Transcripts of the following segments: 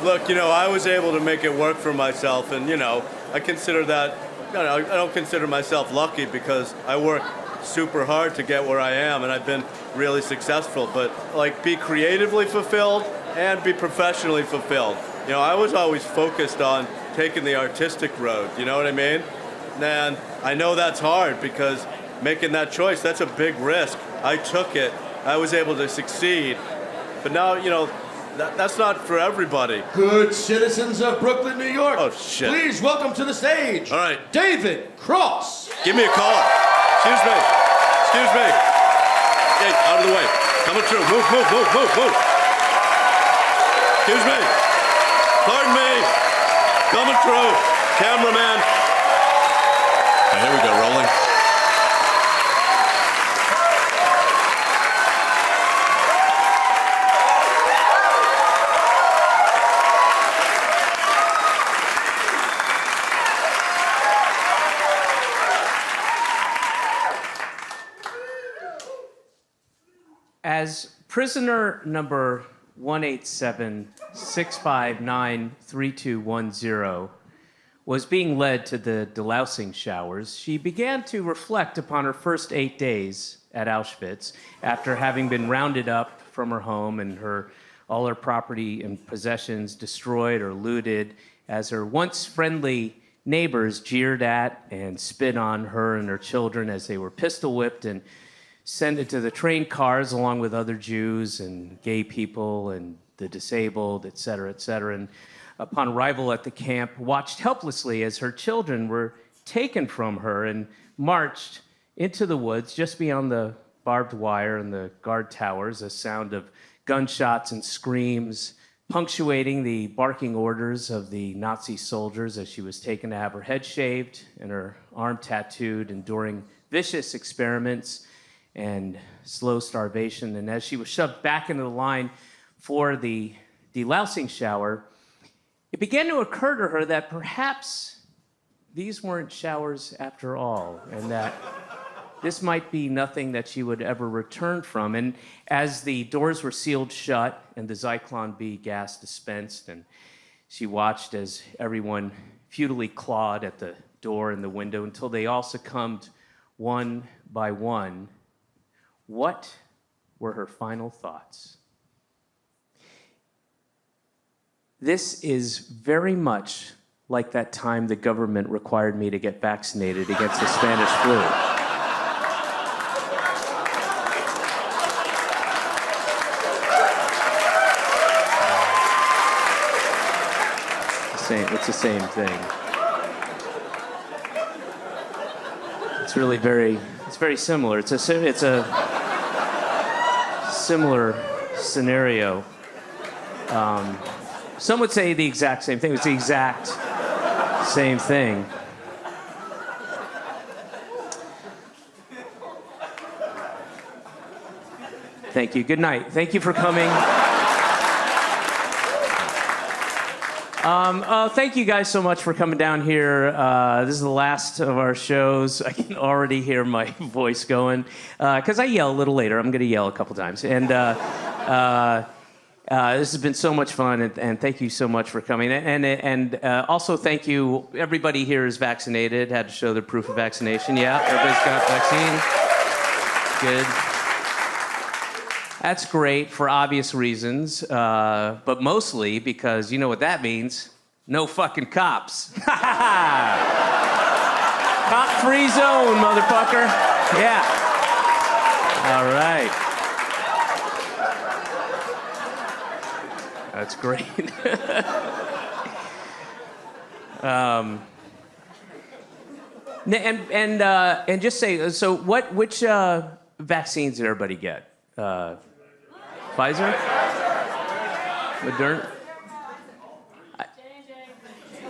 Look, I was able to make it work for myself, and, I consider that, I don't consider myself lucky because I work super hard to get where I am, and I've been really successful, but, be creatively fulfilled and be professionally fulfilled. I was always focused on taking the artistic road, you know what I mean? And I know that's hard because making that choice, that's a big risk. I took it, I was able to succeed, but now, that's not for everybody. Good citizens of Brooklyn, New York. Oh, shit. Please welcome to the stage. All right. David Cross. Give me a call. Excuse me. Hey, out of the way. Coming through. Move. Excuse me. Pardon me. Coming through. Cameraman. Here we go, rolling. As prisoner number 187-659-3210 was being led to the delousing showers, she began to reflect upon her first 8 days at Auschwitz after having been rounded up from her home and all her property and possessions destroyed or looted as her once friendly neighbors jeered at and spit on her and her children as they were pistol whipped and sent it to the train cars along with other Jews and gay people and the disabled, et cetera, and upon arrival at the camp, watched helplessly as her children were taken from her and marched into the woods just beyond the barbed wire and the guard towers, a sound of gunshots and screams punctuating the barking orders of the Nazi soldiers as she was taken to have her head shaved and her arm tattooed, enduring vicious experiments and slow starvation. And as she was shoved back into the line for the delousing shower, it began to occur to her that perhaps these weren't showers after all, and that this might be nothing that she would ever return from. And as the doors were sealed shut and the Zyklon B gas dispensed, and she watched as everyone futilely clawed at the door and the window until they all succumbed one by one, what were her final thoughts? This is very much like that time the government required me to get vaccinated against the Spanish flu. It's the same thing. It's really very similar. It's a similar scenario. Some would say the exact same thing. It's the exact same thing. Thank you. Good night. Thank you for coming. Thank you guys so much for coming down here. This is the last of our shows. I can already hear my voice going because I yell a little later. I'm going to yell a couple times. And this has been so much fun, and thank you so much for coming. And also thank you. Everybody here is vaccinated. Had to show their proof of vaccination. Yeah, everybody's got vaccine. Good. That's great for obvious reasons, but mostly because you know what that means. No fucking cops. Cop-free zone, motherfucker. Yeah. All right. That's great. And just say, so which vaccines did everybody get? Pfizer? Moderna?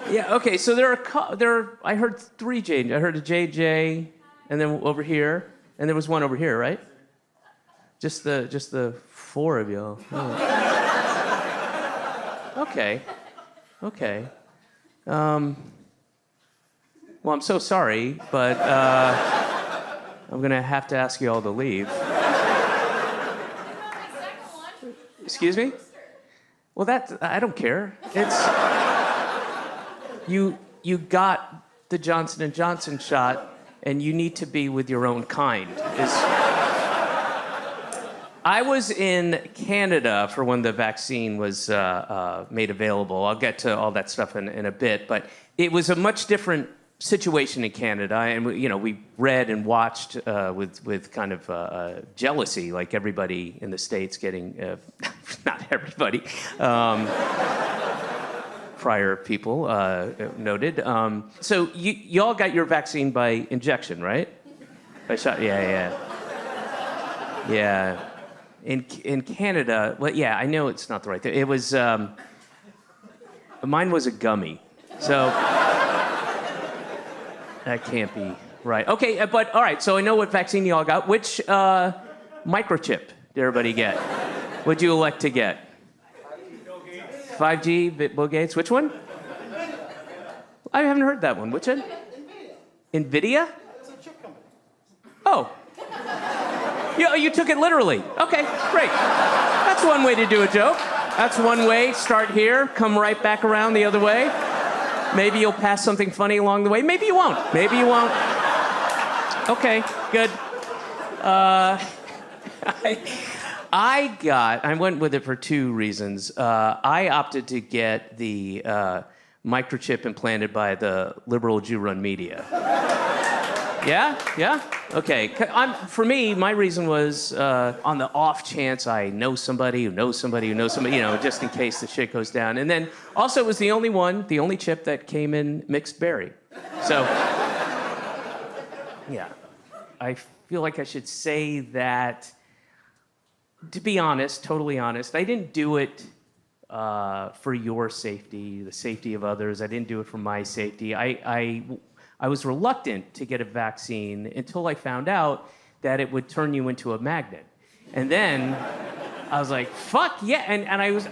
Yeah, okay, so there are I heard 3 J. I heard a JJ, and then over here, and there was one over here, right? Just the 4 of you. Oh. Okay. Well, I'm so sorry, but I'm gonna have to ask you all to leave. Excuse me? Well, I don't care. It's you got the Johnson & Johnson shot, and you need to be with your own kind. I was in Canada for when the vaccine was made available. I'll get to all that stuff in a bit, but it was a much different situation in Canada, and we read and watched with kind of jealousy, like everybody in the States getting, not everybody, prior people noted. So you all got your vaccine by injection, right? By shot, yeah. In Canada, well, yeah, I know it's not the right thing. It was, mine was a gummy, so that can't be right. Okay, but all right, so I know what vaccine you all got. Which microchip did everybody get? What'd you elect to get? 5G, Bill Gates. Which one? I haven't heard that one. Which one? NVIDIA? Oh. You took it literally. Okay, great. That's one way to do a joke. That's one way. Start here, come right back around the other way. Maybe you'll pass something funny along the way. Maybe you won't. Maybe you won't. Okay, good. I went with it for two reasons. I opted to get the microchip implanted by the liberal Jew-run media. Yeah? Okay. For me, my reason was on the off chance I know somebody who knows somebody who knows somebody, just in case the shit goes down. And then also it was the only chip that came in mixed berry. So, yeah. I feel like I should say that, to be honest, totally honest, I didn't do it for your safety, the safety of others. I didn't do it for my safety. I was reluctant to get a vaccine until I found out that it would turn you into a magnet. And then I was like, fuck yeah. And I was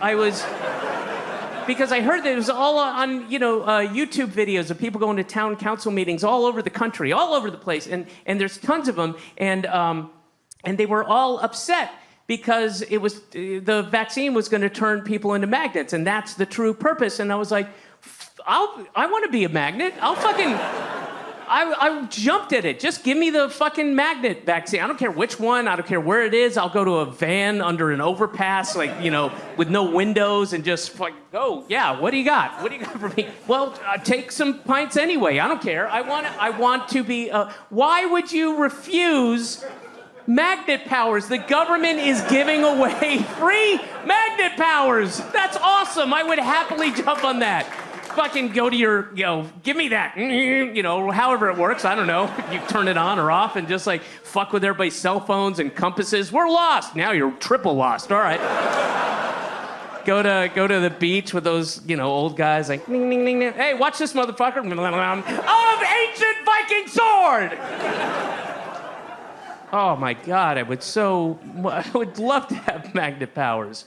because I heard that it was all on, YouTube videos of people going to town council meetings all over the country, all over the place. And there's tons of them. And they were all upset because the vaccine was going to turn people into magnets. And that's the true purpose. And I was like, I want to be a magnet. I jumped at it. Just give me the fucking magnet vaccine. I don't care which one. I don't care where it is. I'll go to a van under an overpass, with no windows and just go. Yeah, what do you got? What do you got for me? Well, take some pints anyway. I don't care. I want to be. Why would you refuse magnet powers? The government is giving away free magnet powers. That's awesome. I would happily jump on that. Fucking go to your, give me that, however it works, I don't know. You turn it on or off and just fuck with everybody's cell phones and compasses. We're lost. Now you're triple lost. All right. Go to the beach with those, old guys ning, ning, ning, ning. Hey, watch this motherfucker. Of ancient Viking sword. Oh my God, I would love to have magnet powers.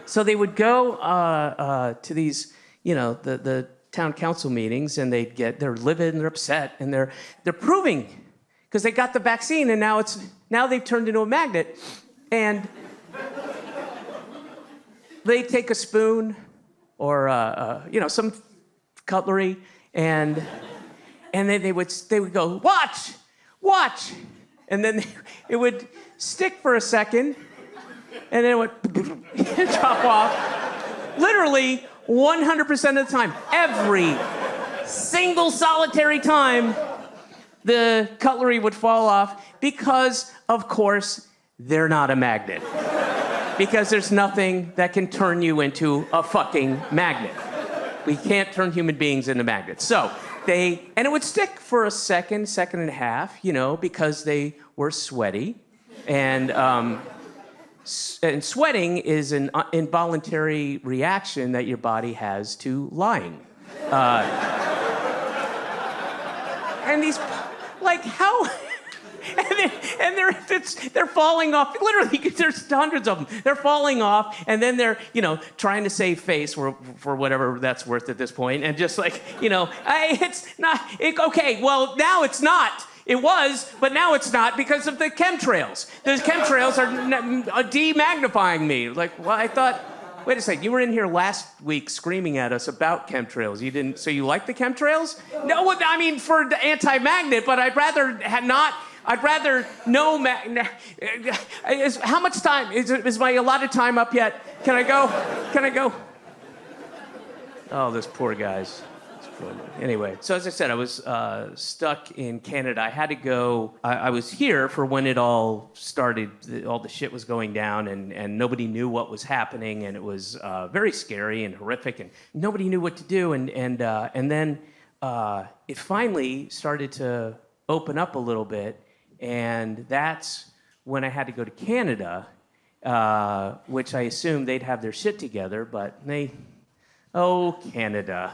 So they would go to these, the town council meetings, and they're livid and they're upset, and they're proving, because they got the vaccine, and now they've turned into a magnet, and they take a spoon or some cutlery, and then they would go, watch, and then it would stick for a second. And then it would drop off. Literally 100% of the time. Every single solitary time, the cutlery would fall off because, of course, they're not a magnet. Because there's nothing that can turn you into a fucking magnet. We can't turn human beings into magnets. So and it would stick for a second and a half, because they were sweaty. And sweating is an involuntary reaction that your body has to lying. And these, how? They're falling off. Literally, there's hundreds of them. They're falling off, and then they're, trying to save face for whatever that's worth at this point, and just it's not. Okay, well now it's not. It was, but now it's not because of the chemtrails. The chemtrails are demagnifying me. Like, well, I thought, wait a second, you were in here last week screaming at us about chemtrails. You didn't, so you like the chemtrails? No, well, I mean, for the anti-magnet, but I'd rather know. How much time? Is my allotted time up yet? Can I go? Oh, those poor guys. Anyway, so as I said, I was stuck in Canada. I had to go. I was here for when it all started. All the shit was going down, and nobody knew what was happening, and it was very scary and horrific, and nobody knew what to do. And then it finally started to open up a little bit, and that's when I had to go to Canada, which I assumed they'd have their shit together, but Canada.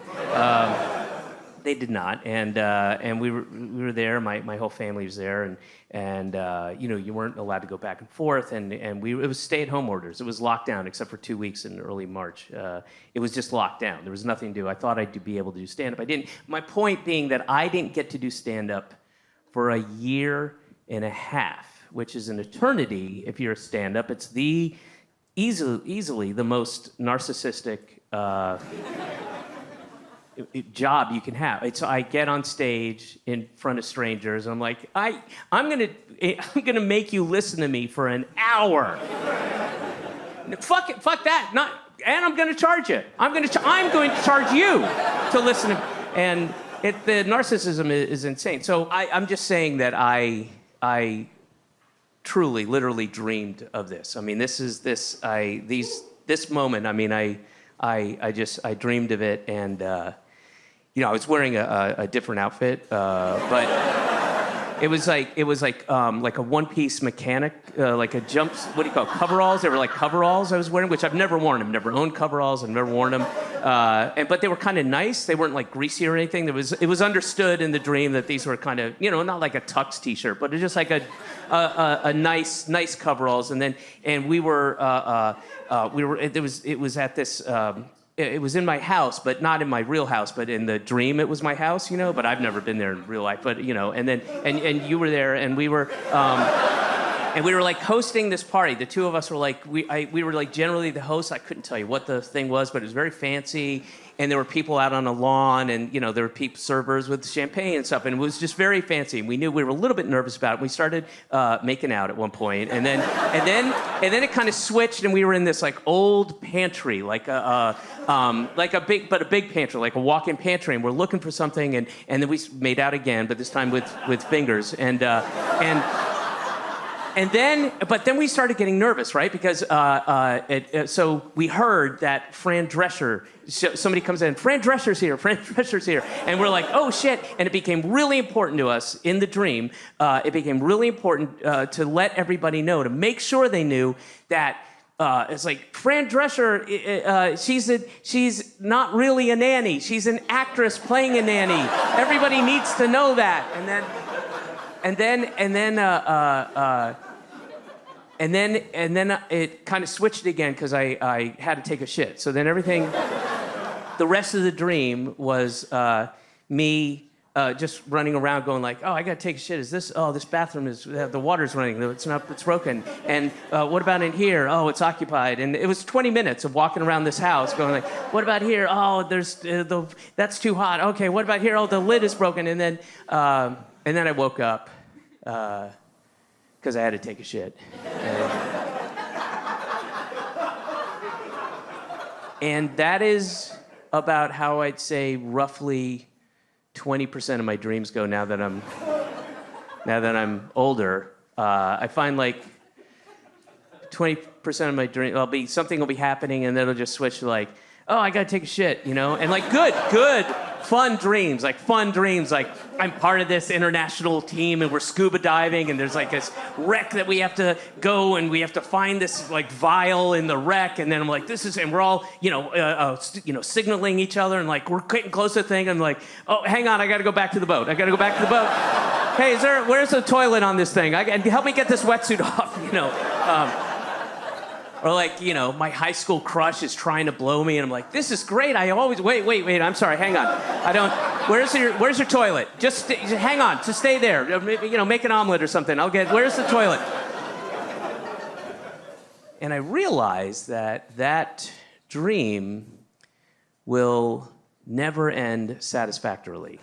They did not, and we were there. My whole family was there, and you weren't allowed to go back and forth, and it was stay-at-home orders. It was lockdown except for 2 weeks in early March. It was just locked down. There was nothing to do. I thought I'd be able to do stand-up. I didn't. My point being that I didn't get to do stand-up for a year and a half, which is an eternity if you're a stand-up. It's easily the most narcissistic job you can have. So I get on stage in front of strangers, and I'm like, I'm gonna make you listen to me for an hour. Fuck that. And I'm gonna charge you. I'm going to charge you to listen to me. And the narcissism is insane. So I'm just saying that I truly, literally dreamed of this. I mean, this moment. I mean, I dreamed of it, and I was wearing a different outfit, but it was like a one-piece mechanic, like a what do you call it, coveralls? They were like coveralls I was wearing, which I've never worn them. Never owned coveralls. I've never worn them, but they were kind of nice. They weren't like greasy or anything. It was understood in the dream that these were kind of, not like a tux T-shirt, but it's just like a nice coveralls. And we were it was at this. It was in my house, but not in my real house, but in the dream it was my house, but I've never been there in real life, but and you were there, and we were like hosting this party. The two of us were like, we were like generally the hosts. I couldn't tell you what the thing was, but it was very fancy, and there were people out on the lawn, and there were servers with champagne and stuff, and it was just very fancy. And we knew we were a little bit nervous about it. We started making out at one point, and then it kind of switched, and we were in this like old pantry, like a big pantry, like a walk-in pantry, and we're looking for something, and then we made out again, but this time with fingers, but then we started getting nervous, right? Because so we heard that Fran Drescher, somebody comes in, Fran Drescher's here, and we're like, oh shit! And it became really important to us in the dream. It became really important to let everybody know, to make sure they knew that. It's like Fran Drescher. She's not really a nanny. She's an actress playing a nanny. Everybody needs to know that. And then it kind of switched again because I had to take a shit. So then the rest of the dream was me just running around going like, oh, I gotta take a shit. This bathroom is, the water's running, it's broken. And what about in here? Oh, it's occupied. And it was 20 minutes of walking around this house going like, what about here? Oh, that's too hot. Okay, what about here? Oh, the lid is broken. And then I woke up because I had to take a shit. And that is about how I'd say roughly 20% of my dreams go now that I'm older. I find like 20% of my dream, something will be happening, and then it'll just switch to like, oh, I gotta take a shit, and like good, fun dreams, like I'm part of this international team and we're scuba diving and there's like this wreck that we have to go and we have to find this like vial in the wreck, and then I'm like, and we're all, signaling each other and like we're getting close to the thing, and I'm like, oh, hang on, I gotta go back to the boat. Hey, where's the toilet on this thing? Help me get this wetsuit off, Or like, my high school crush is trying to blow me, and I'm like, this is great. Wait, I'm sorry, hang on. Where's your toilet? Just hang on. Just stay there. Make an omelet or something. Where's the toilet? And I realized that dream will never end satisfactorily.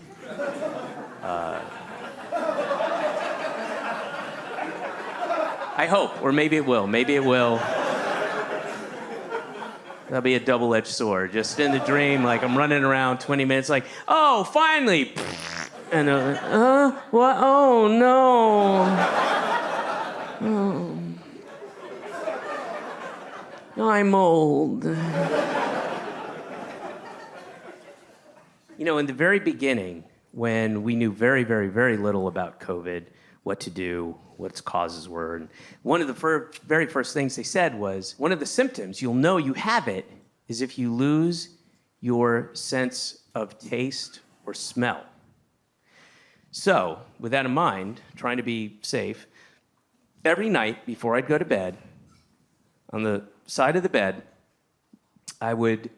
I hope, or maybe it will. Maybe it will. That'll be a double-edged sword. Just in the dream, like I'm running around 20 minutes, like, oh, finally! And what? Oh, no. Oh. I'm old. In the very beginning, when we knew very, very, very little about COVID, what to do, what its causes were, and one of the very first things they said was, one of the symptoms you'll know you have it is if you lose your sense of taste or smell. So, with that in mind, trying to be safe, every night before I'd go to bed, on the side of the bed, I would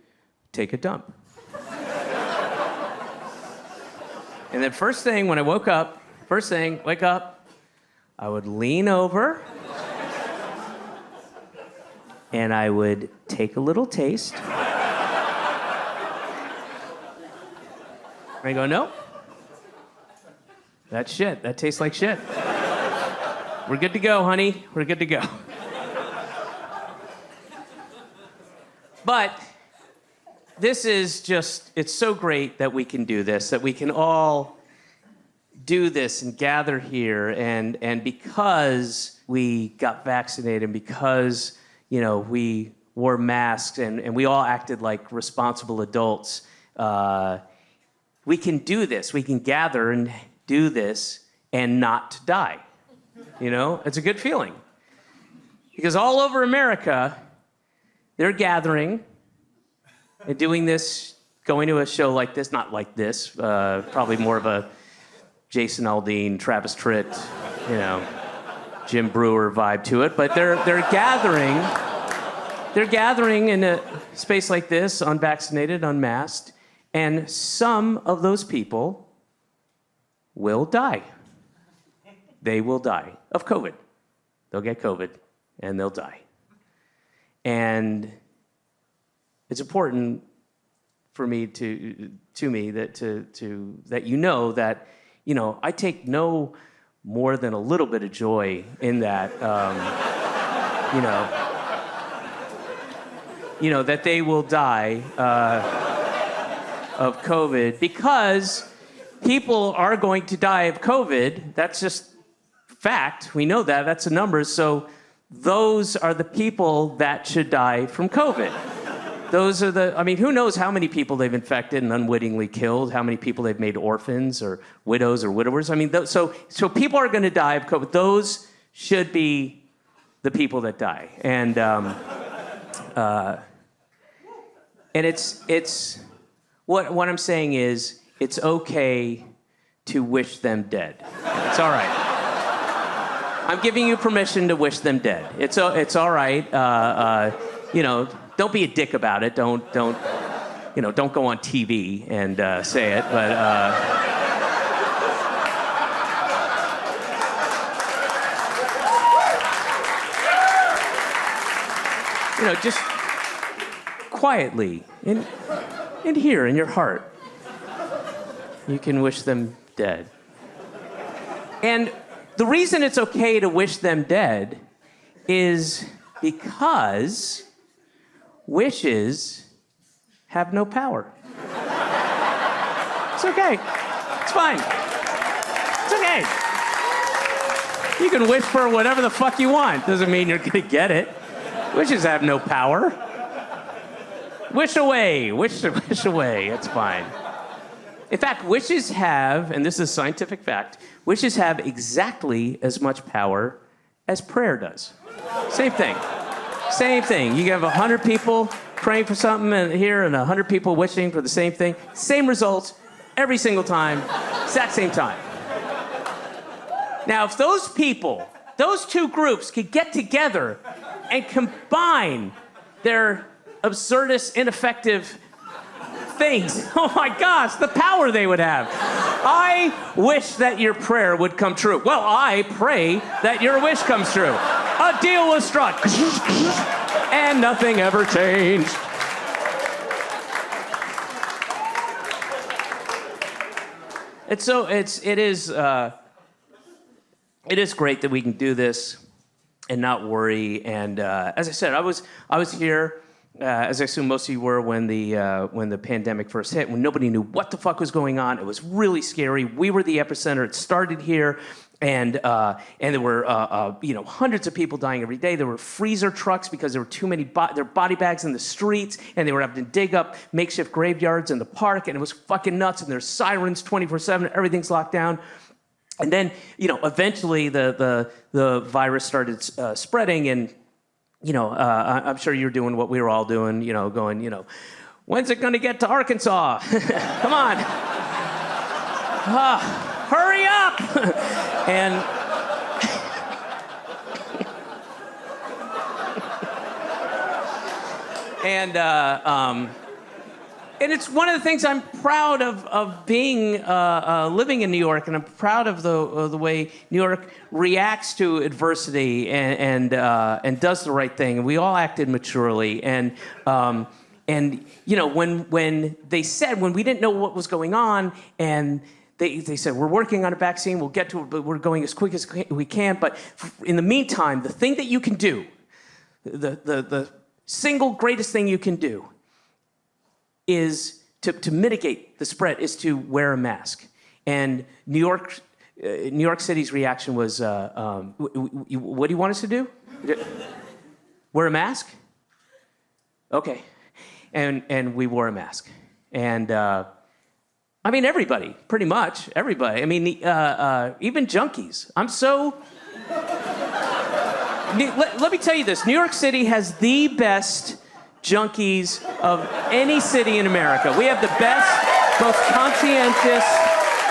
take a dump. And then first thing, when I wake up, I would lean over and I would take a little taste. I go, nope. That's shit. That tastes like shit. We're good to go, honey. We're good to go. But this is just, it's so great that we can do this, that we can all do this and gather here. And because we got vaccinated and because, we wore masks and we all acted like responsible adults, we can do this. We can gather and do this and not die. It's a good feeling. Because all over America, they're gathering and doing this, going to a show like this, not like this, probably more of a Jason Aldean, Travis Tritt, Jim Brewer vibe to it, but they're gathering in a space like this, unvaccinated, unmasked, and some of those people will die. They will die of COVID. They'll get COVID and they'll die. And it's important for me that I take no more than a little bit of joy in that, that they will die of COVID, because people are going to die of COVID. That's just fact. We know that. That's the numbers. So those are the people that should die from COVID. Those are who knows how many people they've infected and unwittingly killed, how many people they've made orphans or widows or widowers. So people are going to die of COVID. Those should be the people that die. And it's what I'm saying is, it's okay to wish them dead. It's all right. I'm giving you permission to wish them dead. It's all right. Don't be a dick about it. Don't go on TV and say it. But just quietly in here in your heart, you can wish them dead. And the reason it's okay to wish them dead is because wishes have no power. It's okay. It's fine. It's okay. You can wish for whatever the fuck you want. Doesn't mean you're gonna get it. Wishes have no power. Wish away. Wish away. It's fine. In fact, wishes have, and this is a scientific fact, wishes have exactly as much power as prayer does. Same thing. Same thing. You can have 100 people praying for something here and 100 people wishing for the same thing. Same results every single time, exact same time. Now, if those people, those two groups could get together and combine their absurdist, ineffective things. Oh my gosh, the power they would have. I wish that your prayer would come true. Well, I pray that your wish comes true. A deal was struck. And nothing ever changed. It is great that we can do this and not worry. And as I said, I was here, as I assume most of you were when the pandemic first hit, when nobody knew what the fuck was going on. It was really scary. We were the epicenter. It started here, and there were hundreds of people dying every day. There were freezer trucks because there were too many body bags in the streets, and they were having to dig up makeshift graveyards in the park, and it was fucking nuts. And there's sirens 24/7. Everything's locked down. And then, eventually the virus started spreading, and I'm sure you're doing what we were all doing, going, when's it going to get to Arkansas? Come on. Hurry up. And it's one of the things I'm proud of being living in New York, and I'm proud of the way New York reacts to adversity and does the right thing. And we all acted maturely. And when they said, when we didn't know what was going on, and they said, we're working on a vaccine, we'll get to it, but we're going as quick as we can. But in the meantime, the thing that you can do, the single greatest thing you can do, is to mitigate the spread is to wear a mask. And New York City's reaction was, what do you want us to do? Wear a mask? Okay. And we wore a mask. And everybody, pretty much everybody. Even junkies. Let me tell you this. New York City has the best junkies of any city in America. We have the best, most conscientious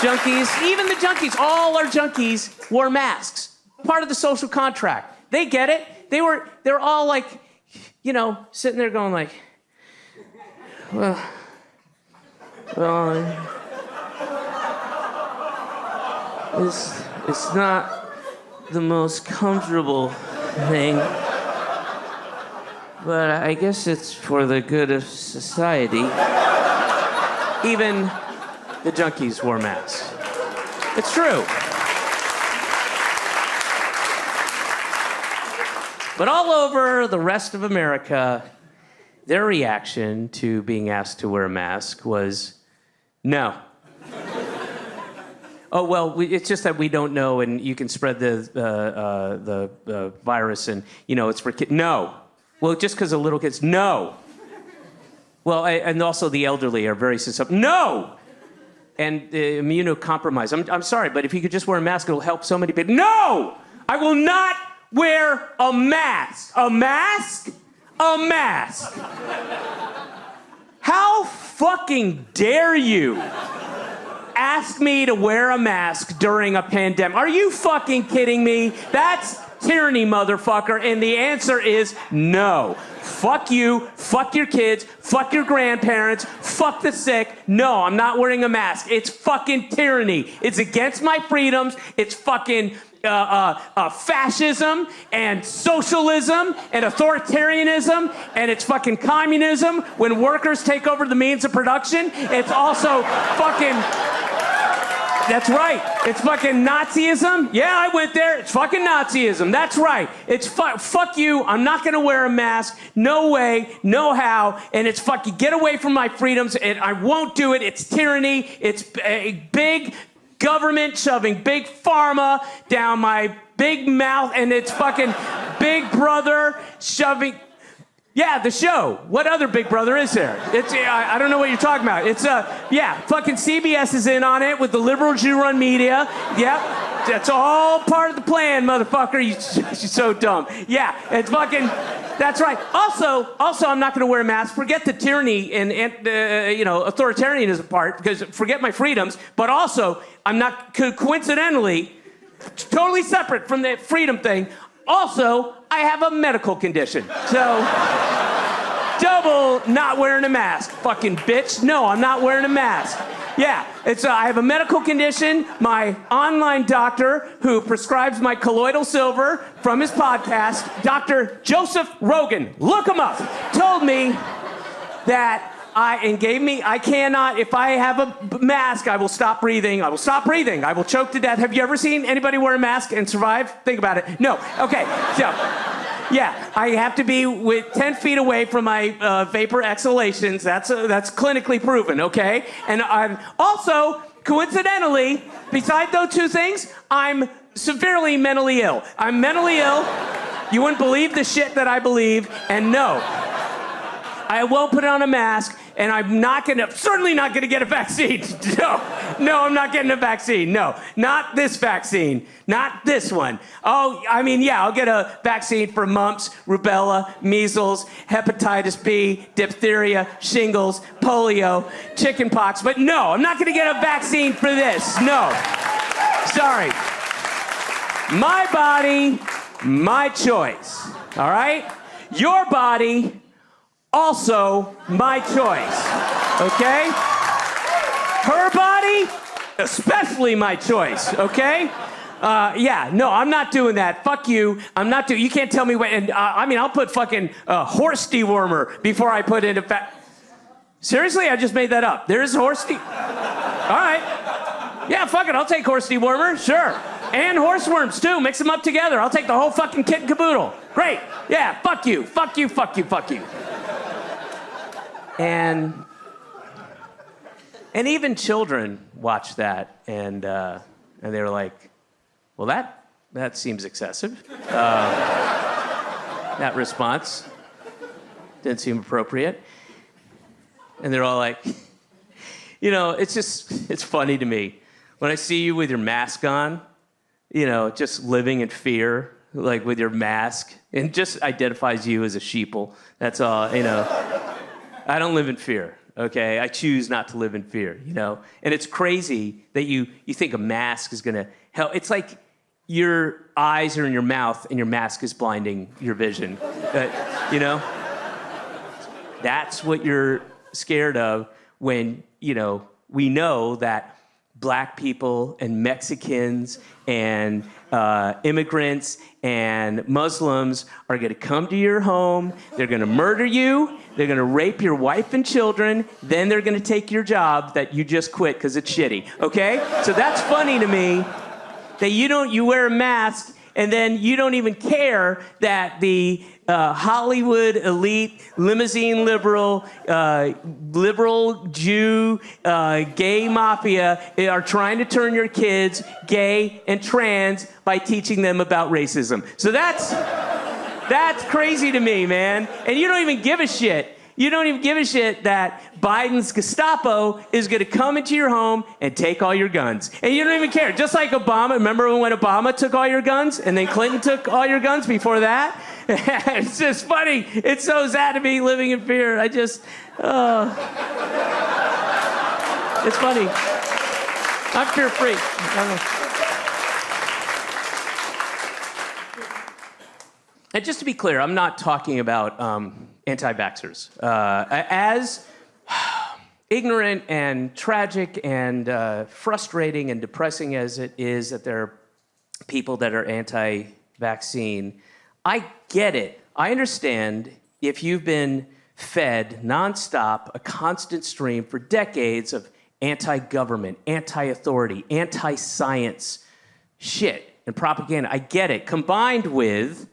junkies. Even the junkies, all our junkies wore masks. Part of the social contract. They get it. They're all like, sitting there going like, well, it's not the most comfortable thing, but I guess it's for the good of society. Even the junkies wore masks. It's true. But all over the rest of America, their reaction to being asked to wear a mask was, no. Oh, well, it's just that we don't know, and you can spread the virus, and, it's for kids. No. Well, just because of little kids. No. Well, and also the elderly are very susceptible. No! And immunocompromised. I'm sorry, but if you could just wear a mask, it'll help so many people. No! I will not wear a mask. A mask? A mask. How fucking dare you ask me to wear a mask during a pandemic? Are you fucking kidding me? That's tyranny, motherfucker. And the answer is no. Fuck you, fuck your kids, fuck your grandparents, fuck the sick. No, I'm not wearing a mask. It's fucking tyranny. It's against my freedoms. It's fucking fascism and socialism and authoritarianism, and it's fucking communism when workers take over the means of production. It's also fucking... That's right. It's fucking Nazism. Yeah, I went there. It's fucking Nazism. That's right. It's fuck you. I'm not going to wear a mask. No way. No how. And it's fucking get away from my freedoms. And I won't do it. It's tyranny. It's a big government shoving big pharma down my big mouth. And it's fucking Big Brother shoving... Yeah, the show. What other Big Brother is there? It's I don't know what you're talking about. It's fucking CBS is in on it with the liberal Jew-run media. Yep, that's all part of the plan, motherfucker. You're so dumb. Yeah, it's fucking. That's right. Also, I'm not going to wear a mask. Forget the tyranny and authoritarianism part, because forget my freedoms. But also, I'm not coincidentally, totally separate from the freedom thing. Also, I have a medical condition. So, double not wearing a mask. Fucking bitch. No, I'm not wearing a mask. Yeah, I have a medical condition. My online doctor, who prescribes my colloidal silver from his podcast, Dr. Joseph Rogan, look him up, told me that I cannot, if I have a mask, I will stop breathing. I will stop breathing. I will choke to death. Have you ever seen anybody wear a mask and survive? Think about it. No. Okay. So, yeah, I have to be 10 feet away from my vapor exhalations. That's clinically proven, okay? And I'm also, coincidentally, beside those two things, I'm severely mentally ill. I'm mentally ill. You wouldn't believe the shit that I believe. And no, I won't put on a mask, and I'm certainly not gonna get a vaccine. No, I'm not getting a vaccine. No, not this vaccine, not this one. Oh, I mean, yeah, I'll get a vaccine for mumps, rubella, measles, hepatitis B, diphtheria, shingles, polio, chickenpox, but no, I'm not gonna get a vaccine for this. No, sorry. My body, my choice, all right? Your body, also my choice, okay? Her body, especially my choice, okay? Yeah, no, I'm not doing that. Fuck you. You can't tell me what, and I mean, I'll put fucking horse dewormer before I put into Seriously, I just made that up. There's horse all right. Yeah, fuck it, I'll take horse dewormer, sure. And horseworms too, mix them up together. I'll take the whole fucking kit and caboodle. Great, yeah, fuck you, fuck you, fuck you, fuck you. And even children watched that, and they were like, well, that seems excessive. That response didn't seem appropriate. And they're all like, it's funny to me. When I see you with your mask on, just living in fear, like with your mask, and just identifies you as a sheeple. That's all, I don't live in fear, okay? I choose not to live in fear, And it's crazy that you think a mask is gonna help. It's like your eyes are in your mouth and your mask is blinding your vision, That's what you're scared of when, we know that Black people and Mexicans and immigrants and Muslims are going to come to your home. They're going to murder you. They're going to rape your wife and children. Then they're going to take your job that you just quit because it's shitty. Okay? So that's funny to me that you wear a mask and then you don't even care that the Hollywood elite, limousine liberal, liberal Jew, gay mafia are trying to turn your kids gay and trans by teaching them about racism. So that's crazy to me, man. And you don't even give a shit. You don't even give a shit that Biden's Gestapo is going to come into your home and take all your guns. And you don't even care. Just like Obama. Remember when Obama took all your guns? And then Clinton took all your guns before that? It's just funny. It's so sad to be living in fear. It's funny. I'm fear-free. And just to be clear, I'm not talking about anti-vaxxers. As ignorant and tragic and frustrating and depressing as it is that there are people that are anti-vaccine, I get it. I understand if you've been fed nonstop a constant stream for decades of anti-government, anti-authority, anti-science shit and propaganda. I get it. Combined with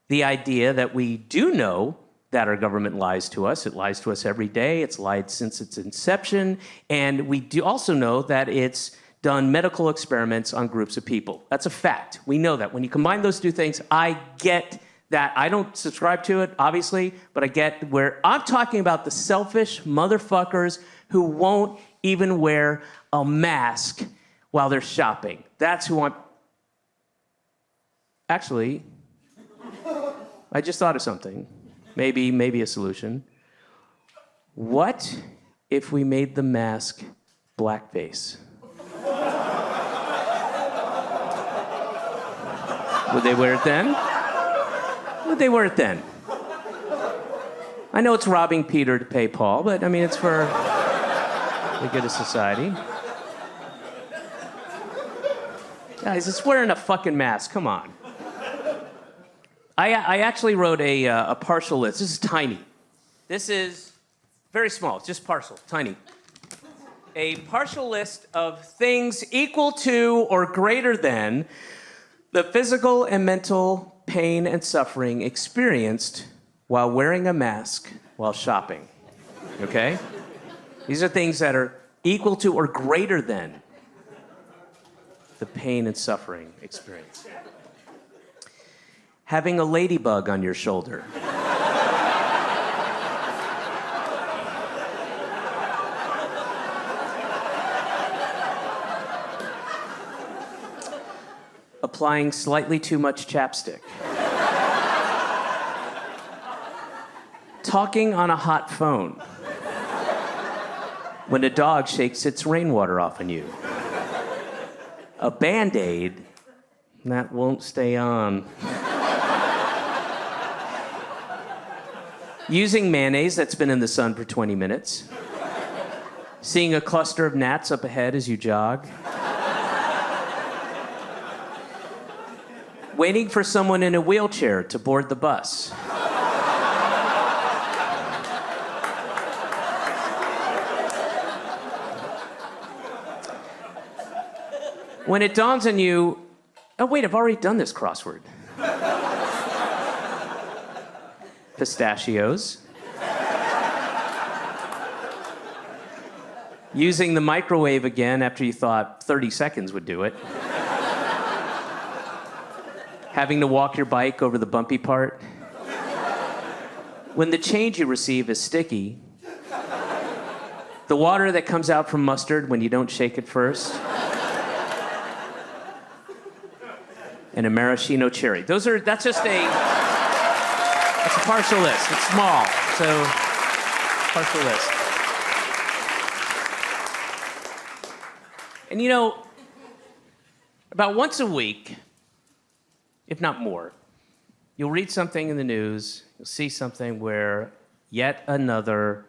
the idea that we do know that our government lies to us. It lies to us every day. It's lied since its inception. And we do also know that it's done medical experiments on groups of people. That's a fact. We know that. When you combine those two things, I get that. I don't subscribe to it, obviously, but I get where I'm talking about the selfish motherfuckers who won't even wear a mask while they're shopping. That's who I'm... Actually, I just thought of something. Maybe a solution. What if we made the mask blackface? Would they wear it then? Would they wear it then? I know it's robbing Peter to pay Paul, but I mean, it's for the good of society. Guys, it's wearing a fucking mask. Come on. I actually wrote a partial list. This is tiny. This is very small. It's just partial, tiny. A partial list of things equal to or greater than the physical and mental pain and suffering experienced while wearing a mask while shopping. Okay? These are things that are equal to or greater than the pain and suffering experienced. Having a ladybug on your shoulder. Applying slightly too much chapstick. Talking on a hot phone. When a dog shakes its rainwater off on you. A Band-Aid that won't stay on. Using mayonnaise that's been in the sun for 20 minutes. Seeing a cluster of gnats up ahead as you jog. Waiting for someone in a wheelchair to board the bus. When it dawns on you, oh wait, I've already done this crossword. Pistachios. Using the microwave again after you thought 30 seconds would do it. Having to walk your bike over the bumpy part. When the change you receive is sticky. The water that comes out from mustard when you don't shake it first. And a maraschino cherry. That's a partial list. It's small, so partial list. And you know, about once a week, if not more, you'll read something in the news, you'll see something where yet another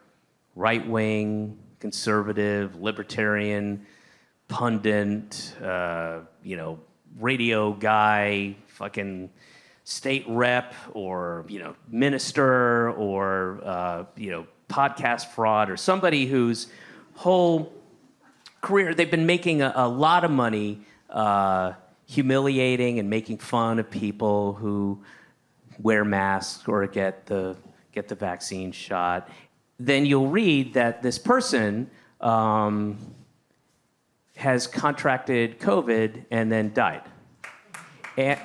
right-wing, conservative, libertarian, pundit, radio guy, fucking state rep, or, minister, or, podcast fraud, or somebody whose whole career, they've been making a lot of money humiliating and making fun of people who wear masks or get the vaccine shot. Then you'll read that this person has contracted COVID and then died. And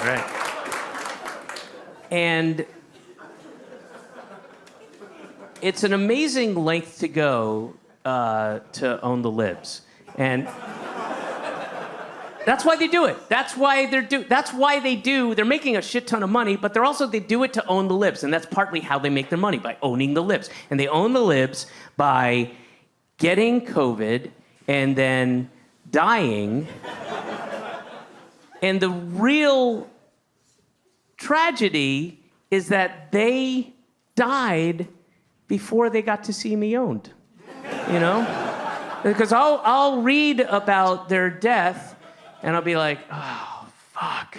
right. And it's an amazing length to go to own the libs. And that's why they do it. That's why they're making a shit ton of money, but they do it to own the libs. And that's partly how they make their money, by owning the libs. And they own the libs by getting COVID and then dying. And the real tragedy is that they died before they got to see me owned, Because I'll read about their death and I'll be like, oh, fuck.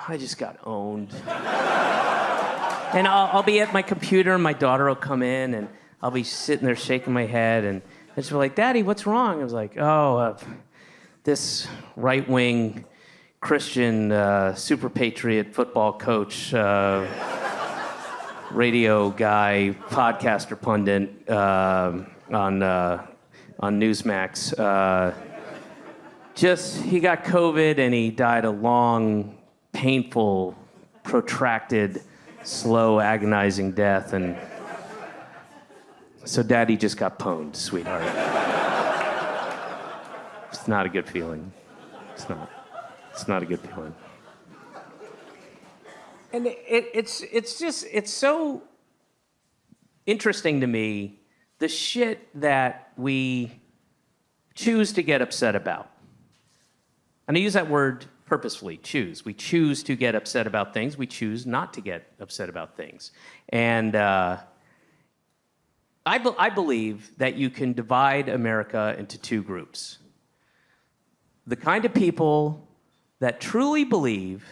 I just got owned. And I'll be at my computer and my daughter will come in and I'll be sitting there shaking my head and she'll be like, Daddy, what's wrong? I was like, this right-wing Christian super patriot football coach, radio guy, podcaster pundit on Newsmax. He got COVID and he died a long, painful, protracted, slow, agonizing death. And so Daddy just got pwned, sweetheart. It's not a good feeling. It's not. It's not a good feeling. And it's so interesting to me, the shit that we choose to get upset about. And I use that word purposefully choose. We choose to get upset about things. We choose not to get upset about things. And I believe that you can divide America into two groups. The kind of people that truly believe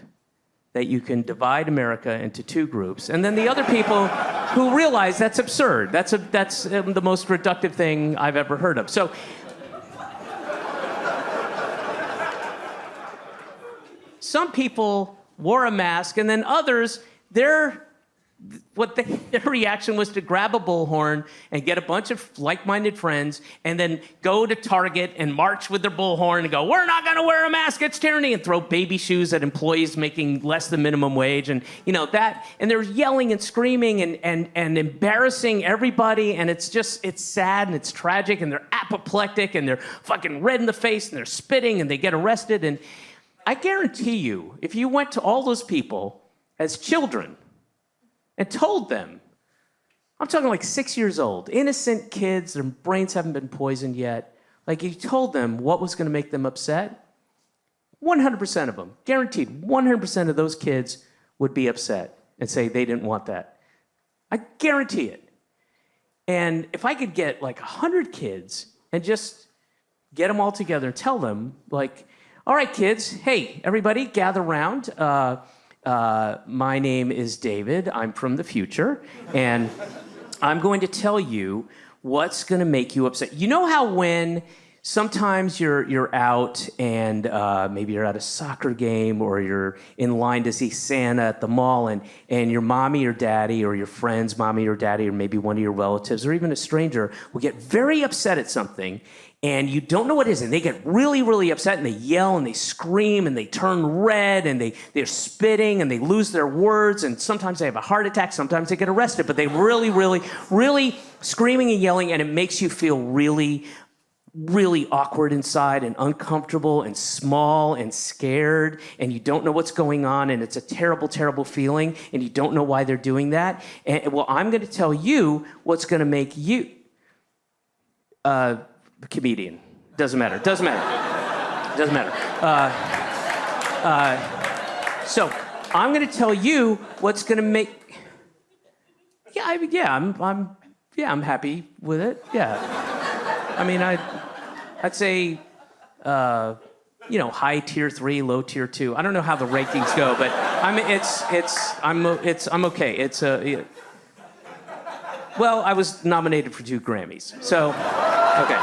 that you can divide America into two groups, and then the other people who realize that's absurd. That's the most reductive thing I've ever heard of. So, some people wore a mask, and then others, their reaction was to grab a bullhorn and get a bunch of like-minded friends and then go to Target and march with their bullhorn and go, we're not going to wear a mask, it's tyranny, and throw baby shoes at employees making less than minimum wage, and that, and they're yelling and screaming and embarrassing everybody, and it's sad and it's tragic, and they're apoplectic and they're fucking red in the face and they're spitting and they get arrested. And I guarantee you, if you went to all those people as children and told them, I'm talking like 6 years old, innocent kids, their brains haven't been poisoned yet, like you told them what was going to make them upset, 100% of them, guaranteed, 100% of those kids would be upset and say they didn't want that. I guarantee it. And if I could get like 100 kids and just get them all together and tell them, like, all right, kids, hey, everybody, gather around. My name is David. I'm from the future, and I'm going to tell you what's going to make you upset. You know how when sometimes you're out and maybe you're at a soccer game or you're in line to see Santa at the mall, and your mommy or daddy or your friend's mommy or daddy or maybe one of your relatives or even a stranger will get very upset at something, and you don't know what it is, and they get really, really upset, and they yell, and they scream, and they turn red, and they're spitting, and they lose their words, and sometimes they have a heart attack, sometimes they get arrested, but they really, really, really screaming and yelling, and it makes you feel really, really awkward inside, and uncomfortable, and small, and scared, and you don't know what's going on, and it's a terrible, terrible feeling, and you don't know why they're doing that. And, well, I'm going to tell you what's going to make you... comedian. Doesn't matter. Doesn't matter. Doesn't matter. So I'm going to tell you what's going to make. I'm happy with it. Yeah. I mean, I'd say, high tier 3, low tier 2. I don't know how the rankings go, but I'm okay. It's well, I was nominated for 2 Grammys, so okay.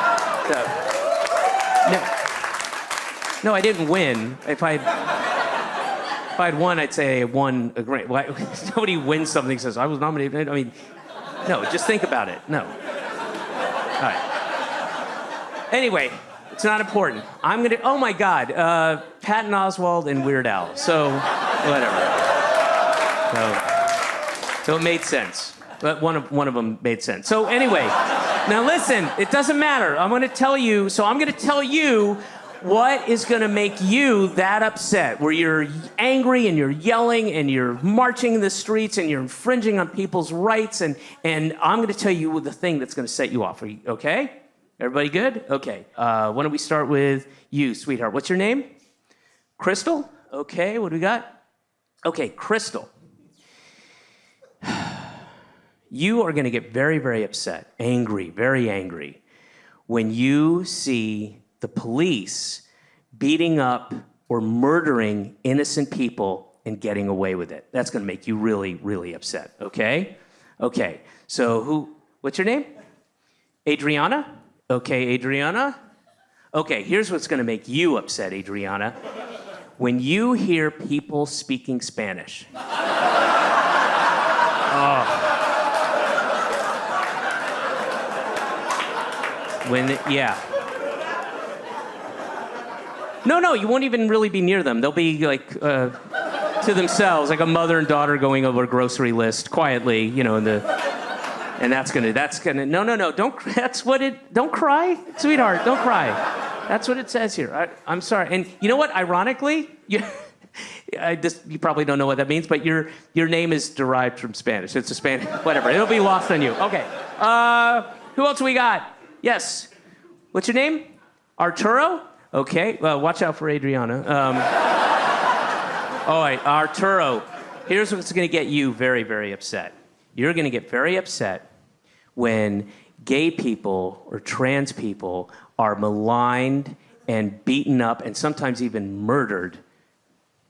No, I didn't win. If I'd won, I'd say I won a Grammy. Nobody wins something and says, I was nominated. I mean, no, just think about it. No. All right. Anyway, it's not important. Oh my God, Patton Oswalt and Weird Al. So, whatever. So it made sense. But one of them made sense. So anyway, now listen, it doesn't matter. I'm going to tell you what is going to make you that upset, where you're angry and you're yelling and you're marching in the streets and you're infringing on people's rights, and I'm going to tell you the thing that's going to set you off. Are you okay? Everybody good? Okay. Why don't we start with you, sweetheart? What's your name? Crystal? Okay, what do we got? Okay, Crystal. You are going to get very, very upset, angry, very angry, when you see the police beating up or murdering innocent people and getting away with it. That's going to make you really, really upset, okay? Okay, so what's your name? Adriana? Okay, Adriana. Okay, here's what's going to make you upset, Adriana. When you hear people speaking Spanish. Oh. No, you won't even really be near them. They'll be like to themselves, like a mother and daughter going over a grocery list quietly, and that's gonna. No. Don't cry, sweetheart. Don't cry. That's what it says here. I'm sorry. And you know what? Ironically, you probably don't know what that means, but your name is derived from Spanish. It's a Spanish, whatever. It'll be lost on you. Okay. Who else we got? Yes. What's your name? Arturo? Okay. Well, watch out for Adriana. All right, Arturo, here's what's going to get you very, very upset. You're going to get very upset when gay people or trans people are maligned and beaten up and sometimes even murdered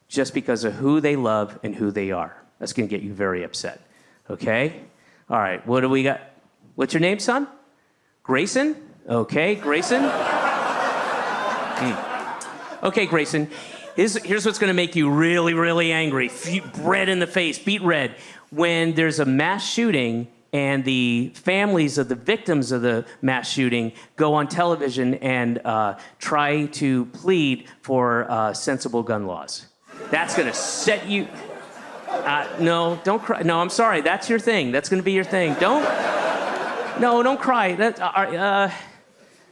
just because of who they love and who they are. That's going to get you very upset. Okay? All right, what do we got? What's your name, son? Grayson? Okay, Grayson. Okay, Grayson. Here's what's going to make you really, really angry. Red in the face, beet red. When there's a mass shooting and the families of the victims of the mass shooting go on television and try to plead for sensible gun laws. That's going to set you... no, don't cry. No, I'm sorry. That's your thing. That's going to be your thing. Don't cry.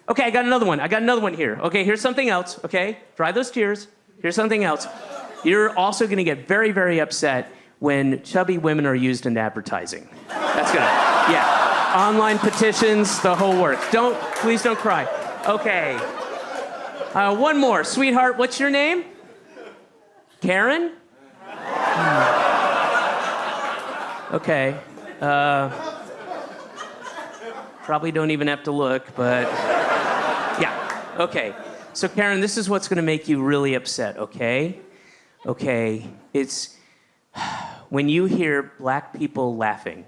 Okay, I got another one here. Okay, here's something else. Okay, dry those tears. Here's something else. You're also going to get very, very upset when chubby women are used in advertising. That's gonna, yeah. Online petitions, the whole works. Please don't cry. Okay. One more. Sweetheart, what's your name? Karen? Okay. Probably don't even have to look, but yeah. Okay. So Karen, this is what's going to make you really upset, okay? Okay. It's when you hear black people laughing.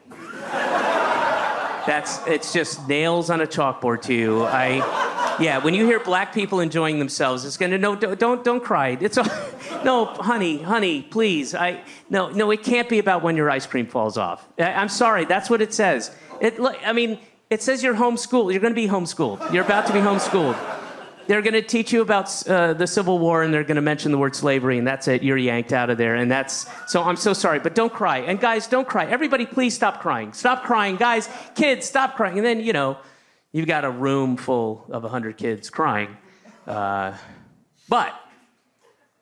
It's just nails on a chalkboard to you. Yeah, when you hear black people enjoying themselves, it's gonna don't cry. No, honey, please. No, it can't be about when your ice cream falls off. I'm sorry, that's what it says. It says you're homeschooled. You're gonna be homeschooled. You're about to be homeschooled. They're gonna teach you about the Civil War, and they're gonna mention the word slavery, and that's it. You're yanked out of there, and so I'm so sorry, but don't cry. And guys, don't cry. Everybody, please stop crying. Stop crying, guys. Kids, stop crying. And then you've got a room full of 100 kids crying. But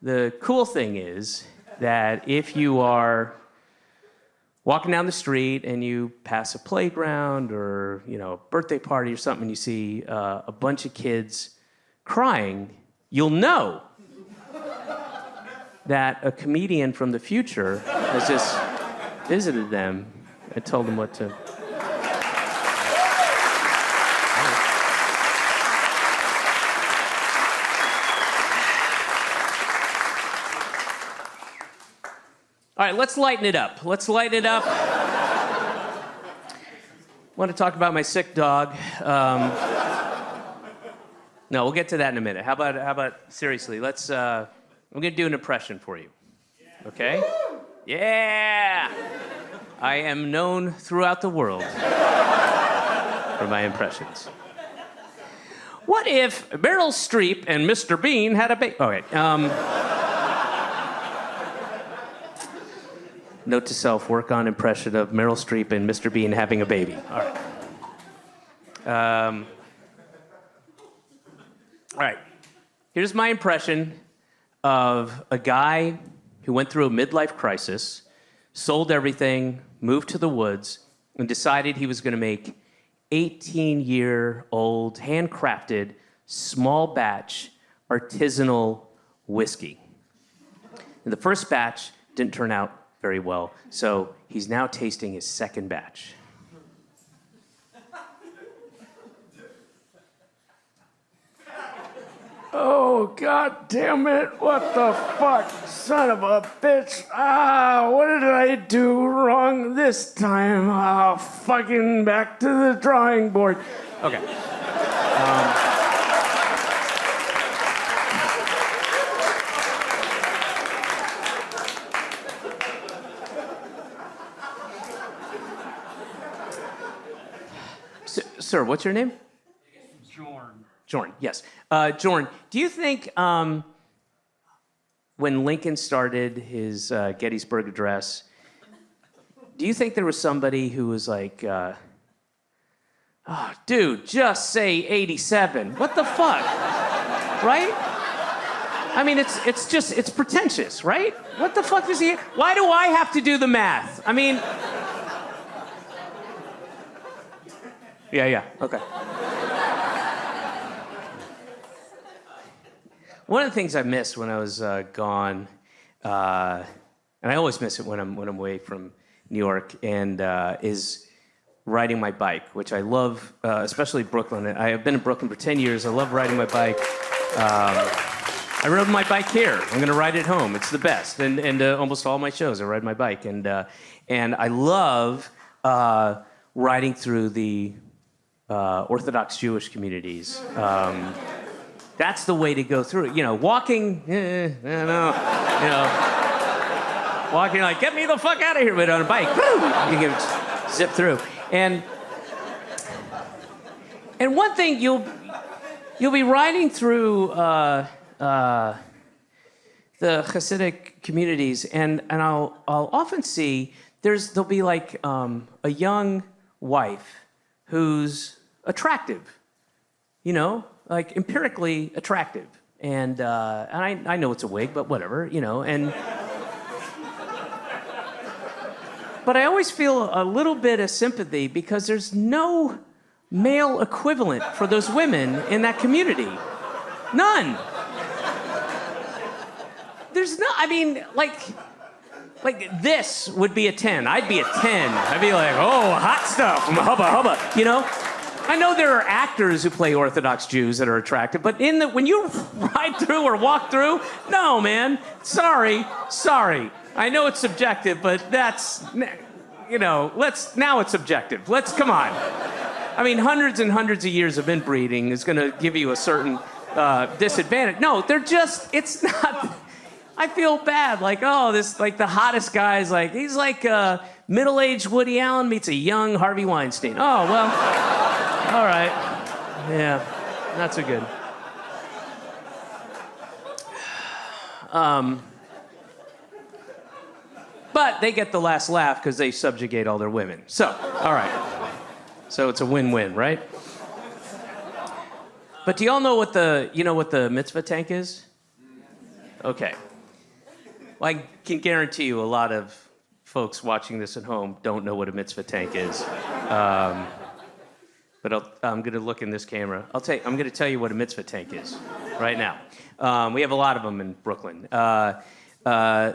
the cool thing is that if you are walking down the street and you pass a playground or a birthday party or something, and you see a bunch of kids crying, you'll know that a comedian from the future has just visited them and told them what to... All right, let's lighten it up. I want to talk about my sick dog. No, we'll get to that in a minute. How about seriously? I'm going to do an impression for you. Okay? Yeah! I am known throughout the world for my impressions. What if Meryl Streep and Mr. Bean had a baby? All right. Note to self, work on impression of Meryl Streep and Mr. Bean having a baby. All right. All right. Here's my impression of a guy who went through a midlife crisis, sold everything, moved to the woods, and decided he was going to make 18-year-old, handcrafted, small batch, artisanal whiskey. And the first batch didn't turn out very well, so he's now tasting his second batch. Oh, God damn it. What the fuck? Son of a bitch. What did I do wrong this time? Fucking back to the drawing board. Okay. Sir, what's your name? Jorn, yes. Jorn, do you think when Lincoln started his Gettysburg Address, do you think there was somebody who was like, dude, just say 87. What the fuck? Right? I mean, it's pretentious, right? What the fuck is he? Why do I have to do the math? I mean... Yeah, okay. One of the things I missed when I was gone and I always miss it when I'm away from New York, and is riding my bike, which I love, especially Brooklyn. I have been in Brooklyn for 10 years. I love riding my bike. I rode my bike here. I'm going to ride it home. It's the best. And almost all my shows, I ride my bike. And I love riding through the Orthodox Jewish communities. That's the way to go through it. You know, walking, I don't know, you know, walking like, get me the fuck out of here, but on a bike, woo, you can zip through. And one thing, you'll be riding through the Hasidic communities, and I'll often see there'll be like a young wife who's attractive, you know, like empirically attractive, and I know it's a wig, but whatever, you know, but I always feel a little bit of sympathy because there's no male equivalent for those women in that community. None. There's no, I mean, like this would be a 10. I'd be a 10. I'd be like, oh, hot stuff, hubba, hubba, you know? I know there are actors who play Orthodox Jews that are attractive, but when you ride through or walk through, no, man, sorry. I know it's subjective, but that's, you know, now it's subjective. Come on. I mean, hundreds and hundreds of years of inbreeding is going to give you a certain disadvantage. No, it's not. I feel bad. Like, oh, like the hottest guy is like, he's like middle-aged Woody Allen meets a young Harvey Weinstein. Oh, well, all right. Yeah, not so good. But they get the last laugh because they subjugate all their women. So, all right. So it's a win-win, right? But do y'all know what the mitzvah tank is? Okay. Well, I can guarantee you a lot of folks watching this at home don't know what a mitzvah tank is. But I'm going to look in this camera. I'm going to tell you what a mitzvah tank is right now. We have a lot of them in Brooklyn.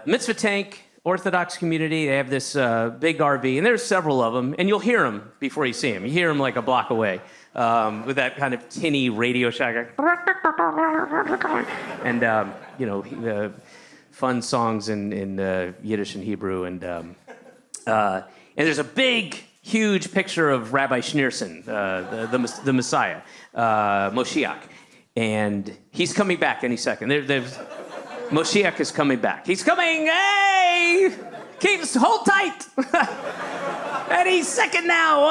Mitzvah tank, Orthodox community, they have this big RV, and there's several of them, and you'll hear them before you see them. You hear them like a block away with that kind of tinny Radio Shack. And, you know, fun songs in Yiddish and Hebrew. And there's a big, huge picture of Rabbi Schneerson, the Messiah, Moshiach. And he's coming back any second. Moshiach is coming back. He's coming, hey! Hold tight! Any second now.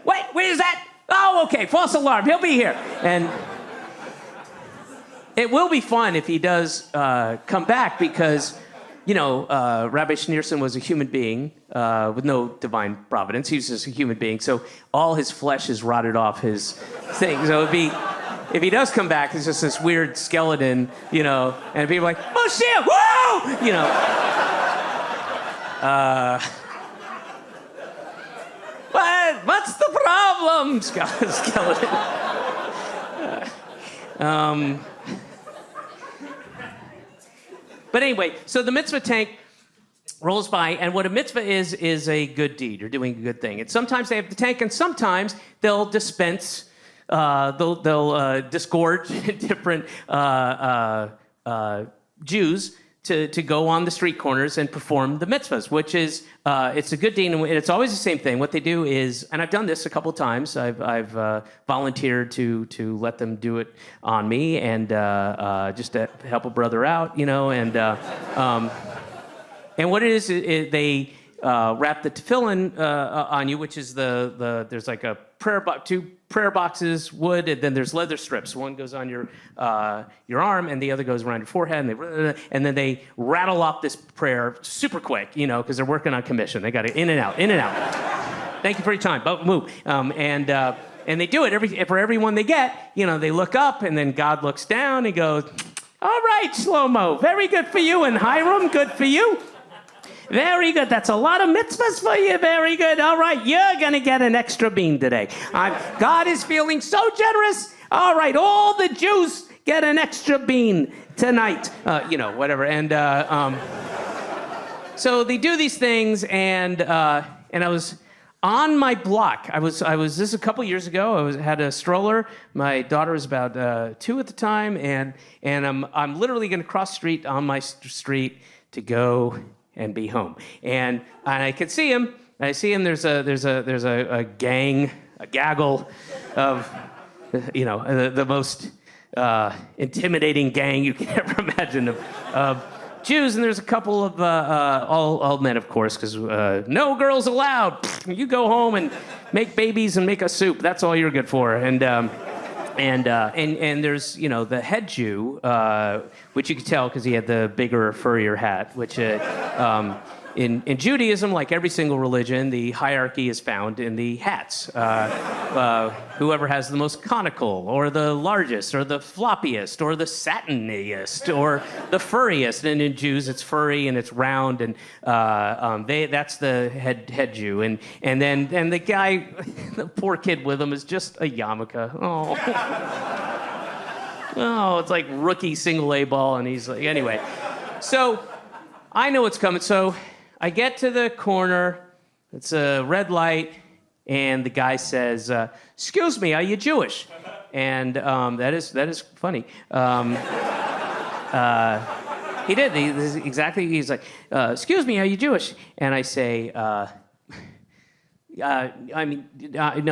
Wait, where's that? Oh, okay, false alarm. He'll be here. And it will be fun if he does come back because, you know, Rabbi Schneerson was a human being with no divine providence. He was just a human being. So all his flesh is rotted off his thing. So it'd be... If he does come back, it's just this weird skeleton, you know, and people are like, oh shit, whoa! You know. What's the problem? Skeleton. But anyway, so the mitzvah tank rolls by, and what a mitzvah is a good deed. You're doing a good thing. And sometimes they have the tank, and sometimes they'll dispense. They'll disgorge different Jews to go on the street corners and perform the mitzvahs, which is it's a good deed, and it's always the same thing. What they do is, and I've done this a couple times. I've volunteered to let them do it on me, and just to help a brother out, you know. And what it is they wrap the tefillin on you, which is there's like a two prayer boxes, wood, and then there's leather strips. One goes on your arm, and the other goes around your forehead, and then they rattle off this prayer super quick, you know, because they're working on commission. They got it in and out, in and out. Thank you for your time. But move. And they do it for everyone they get. You know, they look up, and then God looks down and goes, "All right, Shlomo, very good for you, and Hiram, good for you." Very good. That's a lot of mitzvahs for you. Very good. All right, you're going to get an extra bean today. God is feeling so generous. All right, all the Jews get an extra bean tonight, whatever. And so they do these things, and I was on my block. I was this is a couple years ago. Had a stroller. My daughter was about 2 at the time, and I'm literally going to cross the street on my street to go and be home. And I could see him. I see him. There's a gang, a gaggle of, the most intimidating gang you can ever imagine of Jews, and there's a couple of all men, of course, because no girls allowed. You go home and make babies and make a soup. That's all you're good for. And there's the head Jew, which you could tell because he had the bigger, furrier hat, which. In Judaism, like every single religion, the hierarchy is found in the hats. Whoever has the most conical, or the largest, or the floppiest, or the satiniest, or the furriest. And in Jews, it's furry and it's round, and that's the head Jew. And then the guy, the poor kid with him, is just a yarmulke. Oh, it's like rookie single A ball, and he's like, anyway. So I know what's coming. So I get to the corner, it's a red light, and the guy says, "Excuse me, are you Jewish?" And that is funny. He did. He's like, "Excuse me, are you Jewish?" And I say, "No,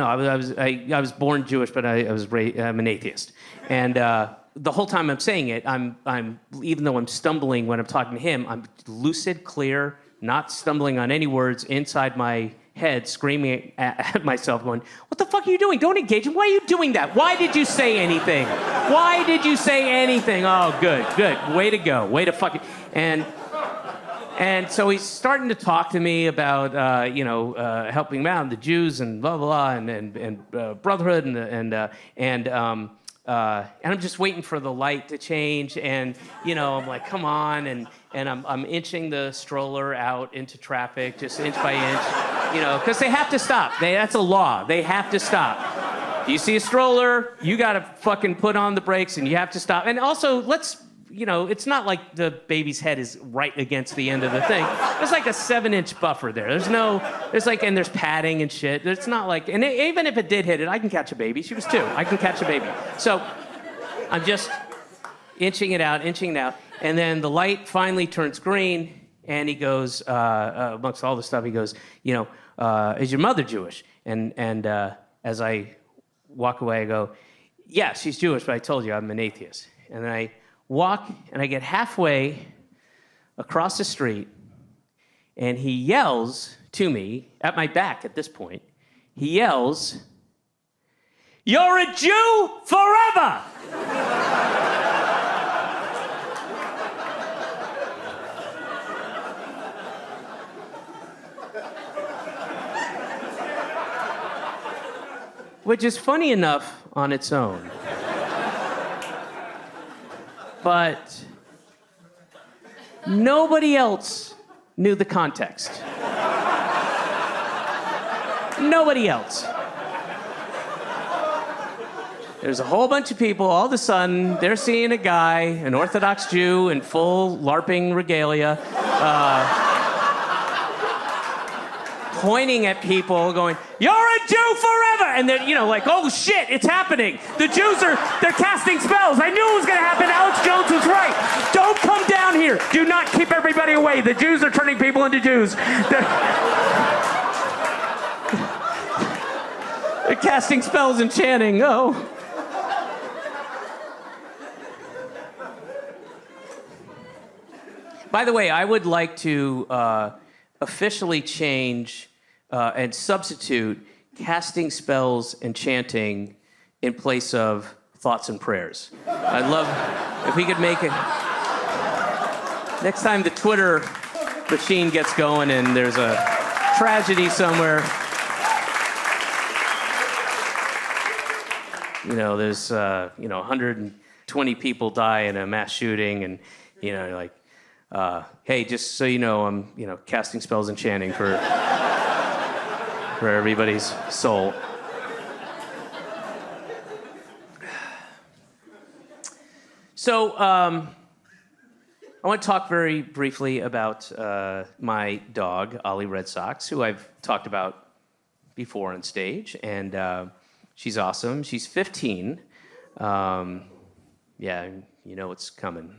I was born Jewish, but I'm an atheist." And the whole time I'm saying it, I'm even though I'm stumbling when I'm talking to him, I'm lucid, clear, not stumbling on any words inside my head, screaming at myself, going, "What the fuck are you doing? Don't engage him. Why are you doing that? Why did you say anything? Why did you say anything? Oh, good. Way to go. Way to fucking..." And so he's starting to talk to me about, helping him out, the Jews and blah, blah, blah, and brotherhood, and I'm just waiting for the light to change, and I'm like, come on, and I'm inching the stroller out into traffic, just inch by inch, because they have to stop. That's a law. They have to stop. You see a stroller, you got to fucking put on the brakes, and you have to stop. And also, it's not like the baby's head is right against the end of the thing. There's like a 7-inch buffer there. And there's padding and shit. It's not like, and even if it did hit it, I can catch a baby. She was 2. I can catch a baby. So I'm just inching it out. And then the light finally turns green, and he goes, amongst all the stuff, he goes, "Is your mother Jewish?" And as I walk away, I go, "Yeah, she's Jewish, but I told you I'm an atheist." And then I walk, and I get halfway across the street, and he yells to me, at my back at this point, he yells, "You're a Jew forever!" Which is funny enough on its own. But nobody else knew the context. Nobody else. There's a whole bunch of people, all of a sudden, they're seeing a guy, an Orthodox Jew in full LARPing regalia, pointing at people, going, "You're a Jew forever!" And they're, like, "Oh shit, it's happening. The Jews they're casting spells. I knew it was gonna happen. Alex Jones was right. Don't come down here. Do not keep everybody away. The Jews are turning people into Jews. They're casting spells and chanting. Oh." By the way, I would like to officially change and substitute casting spells and chanting in place of thoughts and prayers. I'd love if we could make it. Next time the Twitter machine gets going and there's a tragedy somewhere, there's 120 people die in a mass shooting, and you're like, "Hey, just so you know, I'm casting spells and chanting for everybody's soul." So I want to talk very briefly about my dog, Ollie Red Sox, who I've talked about before on stage, and she's awesome. She's 15. Yeah, you know what's coming.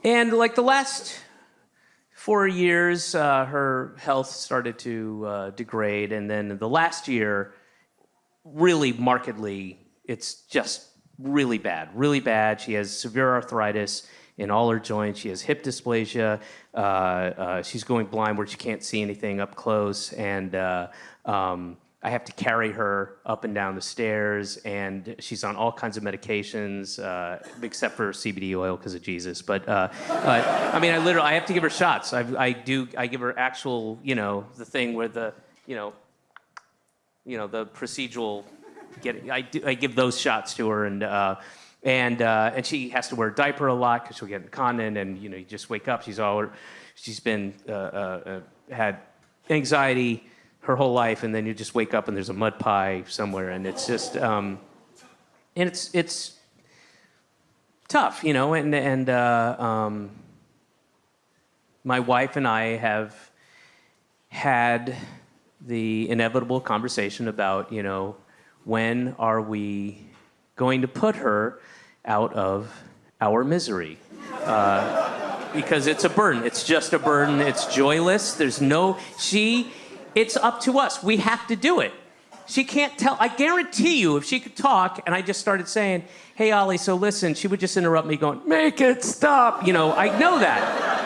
And like the last 4 years, her health started to degrade, and then the last year, really markedly, it's just really bad, really bad. She has severe arthritis in all her joints. She has hip dysplasia. She's going blind where she can't see anything up close, and I have to carry her up and down the stairs, and she's on all kinds of medications, except for CBD oil because of Jesus. But I mean, I have to give her shots. I give her actual, the thing where the, the procedural. I give those shots to her, and she has to wear a diaper a lot because she'll get incontinent, and you just wake up. She's been had anxiety her whole life, and then you just wake up and there's a mud pie somewhere, and it's just and it's tough, and my wife and I have had the inevitable conversation about when are we going to put her out of our misery. Because it's a burden. It's just a burden. It's joyless. It's up to us. We have to do it. She can't tell. I guarantee you, if she could talk and I just started saying, hey, Ollie, so listen, she would just interrupt me going, make it stop. I know that.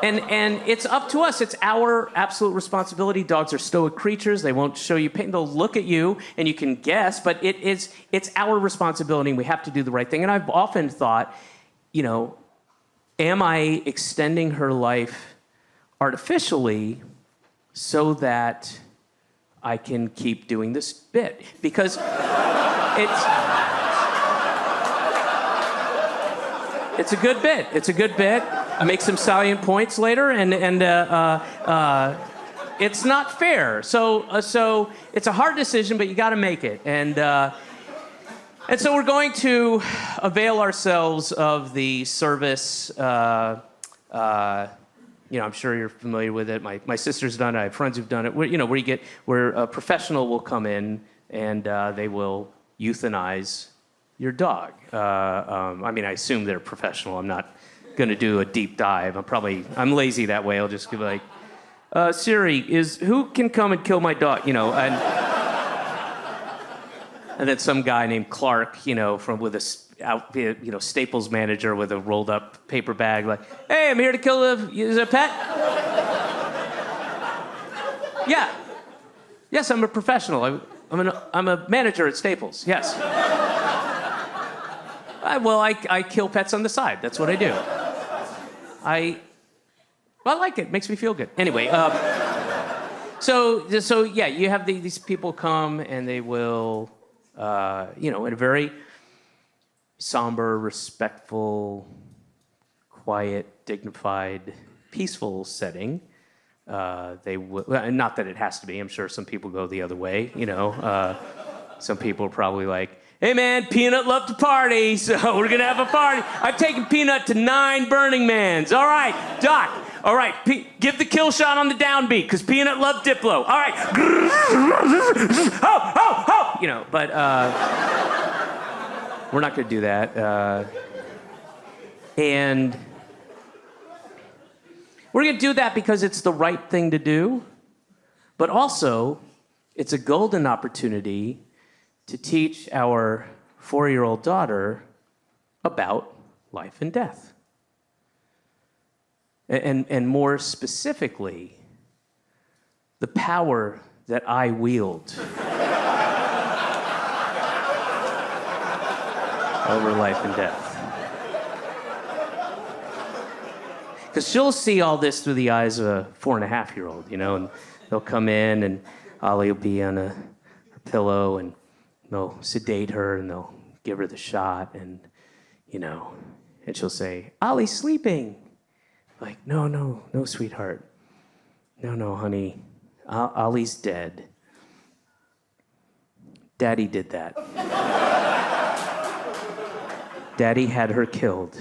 And it's up to us. It's our absolute responsibility. Dogs are stoic creatures. They won't show you pain. They'll look at you and you can guess, but it's our responsibility, and we have to do the right thing. And I've often thought, am I extending her life artificially so that I can keep doing this bit? Because it's a good bit. It's a good bit. I make some salient points later, and it's not fair. So it's a hard decision, but you got to make it. And so we're going to avail ourselves of the service. I'm sure you're familiar with it. My sister's done it. I have friends who've done it. Where a professional will come in and they will euthanize your dog. I assume they're professional. I'm not going to do a deep dive. I'm lazy that way. I'll just be like, Siri, who can come and kill my dog? And then some guy named Clark, with a Staples manager with a rolled up paper bag, like, hey, I'm here to kill is it a pet? Yeah. Yes, I'm a professional. I'm a manager at Staples. Yes. I kill pets on the side. That's what I do. I like it. Makes me feel good. Anyway, so yeah, you have these people come and they will, in a very somber, respectful, quiet, dignified, peaceful setting. They will, not that it has to be. I'm sure some people go the other way. Some people are probably like, hey man, Peanut loved to party, so we're gonna have a party. I've taken Peanut to 9 Burning Mans. All right, Doc. All right, give the kill shot on the downbeat, because Peanut loved Diplo. All right. Ho, ho, ho! But we're not gonna do that. And we're gonna do that because it's the right thing to do, but also it's a golden opportunity to teach our 4-year-old daughter about life and death. And more specifically, the power that I wield over life and death. Because she'll see all this through the eyes of a 4.5-year-old, and they'll come in and Ollie will be on her pillow and they'll sedate her and they'll give her the shot and she'll say, Ollie's sleeping. Like, no, sweetheart. No, honey. Ollie's dead. Daddy did that. Daddy had her killed.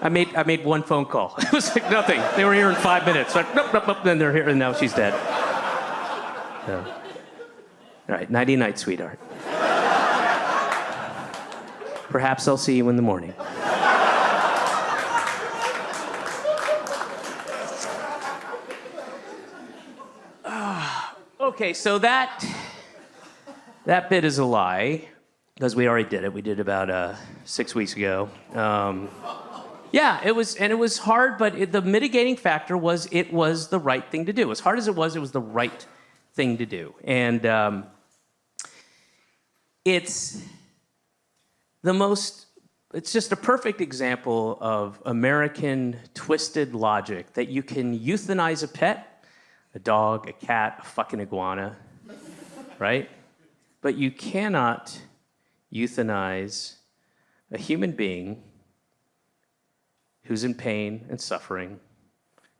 I made one phone call. It was like nothing. They were here in 5 minutes. Like, nope, nope, nope. Then they're here, and now she's dead. So, all right, nighty night, sweetheart. Perhaps I'll see you in the morning. Okay, so that bit is a lie, because we already did it. We did it about 6 weeks ago. Yeah, it was hard, but the mitigating factor was it was the right thing to do. As hard as it was the right thing to do. And it's just a perfect example of American twisted logic that you can euthanize a pet, a dog, a cat, a fucking iguana, right? But you cannot euthanize a human being who's in pain and suffering,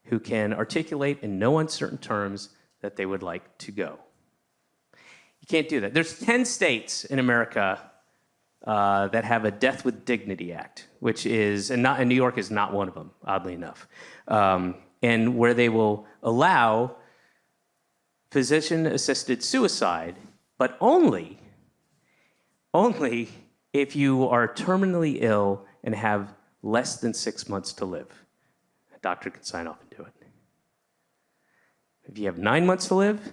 who can articulate in no uncertain terms that they would like to go. You can't do that. There's 10 states in America that have a Death with Dignity Act, and New York is not one of them, oddly enough, and where they will allow physician-assisted suicide, but only if you are terminally ill and have less than 6 months to live. A doctor can sign off and do it. If you have 9 months to live,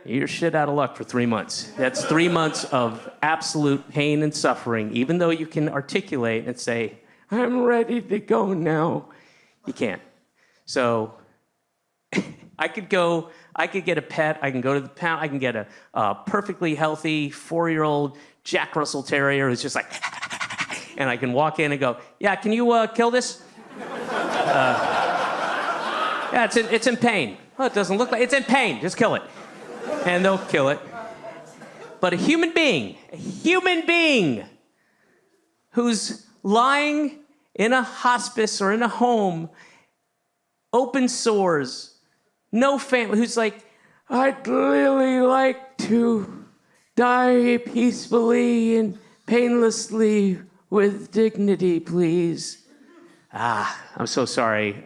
you're shit out of luck for 3 months. That's 3 months of absolute pain and suffering, even though you can articulate and say, I'm ready to go now. You can't. So I could get a pet, I can go to the pound, I can get a perfectly healthy 4-year-old Jack Russell Terrier who's just like, and I can walk in and go, yeah, can you kill this? Yeah, it's in pain. Oh, it doesn't look like, it's in pain, just kill it. And they'll kill it. But a human being who's lying in a hospice or in a home, open sores, no family, who's like, I'd really like to die peacefully and painlessly with dignity, please. I'm so sorry.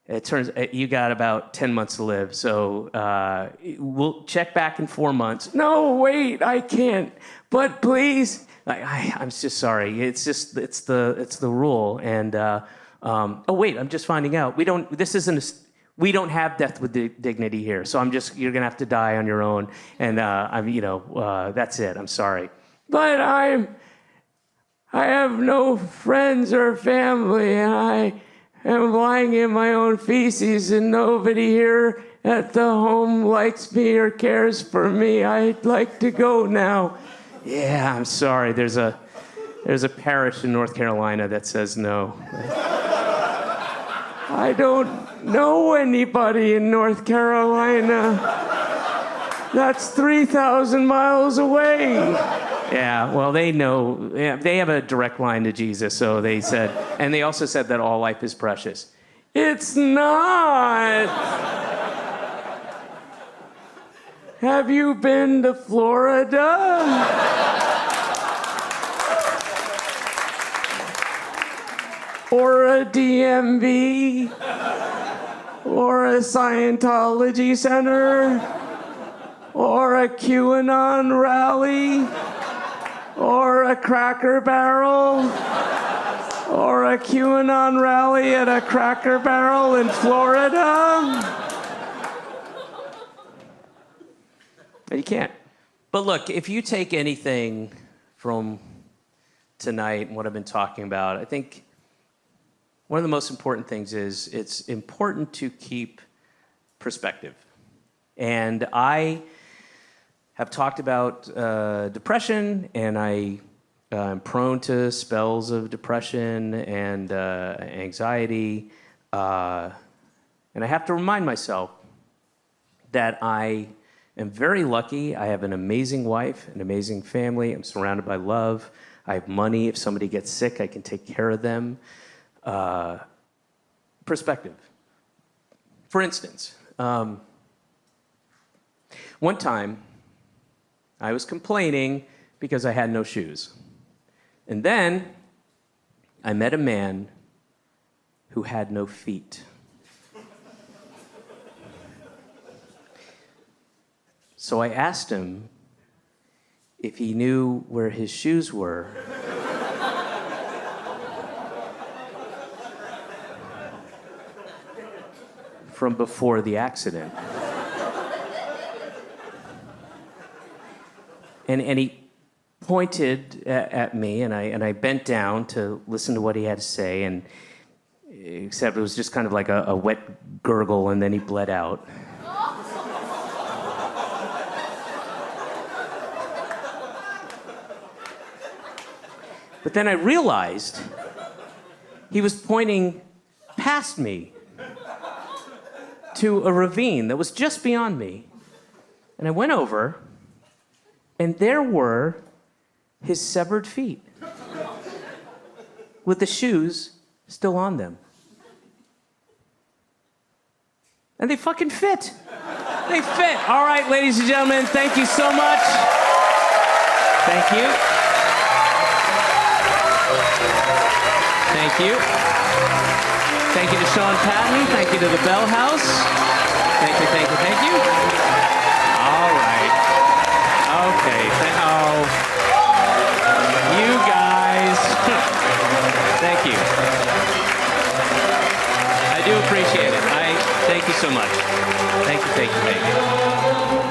It turns you got about 10 months to live, so we'll check back in 4 months. No, wait, I can't. But please, I'm just sorry. It's the rule. And oh wait, I'm just finding out we don't have death with dignity here. So you're gonna have to die on your own. And that's it. I'm sorry. But I have no friends or family, and I am lying in my own feces, and nobody here at the home likes me or cares for me. I'd like to go now. Yeah, I'm sorry. There's a parish in North Carolina that says no. I don't know anybody in North Carolina. That's 3,000 miles away. Yeah, well, they know. Yeah, they have a direct line to Jesus, so they said, and they also said that all life is precious. It's not. Have you been to Florida? Or a DMV? Or a Scientology center? Or a QAnon rally? Or a Cracker Barrel? Or a QAnon rally at a Cracker Barrel in Florida? You can't. But look, if you take anything from tonight and what I've been talking about, I think one of the most important things is it's important to keep perspective. And I have talked about depression, and I am prone to spells of depression and anxiety. And I have to remind myself that I am very lucky. I have an amazing wife, an amazing family. I'm surrounded by love. I have money. If somebody gets sick, I can take care of them. Perspective. For instance, one time, I was complaining because I had no shoes. And then I met a man who had no feet. So I asked him if he knew where his shoes were. From before the accident. And he pointed at me, and I bent down to listen to what he had to say, and except it was just kind of like a wet gurgle, and then he bled out. But then I realized he was pointing past me to a ravine that was just beyond me. And I went over, and there were his severed feet with the shoes still on them. And they fucking fit. They fit. All right, ladies and gentlemen, thank you so much. Thank you. Thank you. Thank you to Sean Patton. Thank you to the Bell House. Thank you, thank you, thank you. All right. Okay. You guys. Thank you. I do appreciate it. Thank you so much. Thank you, thank you, thank you.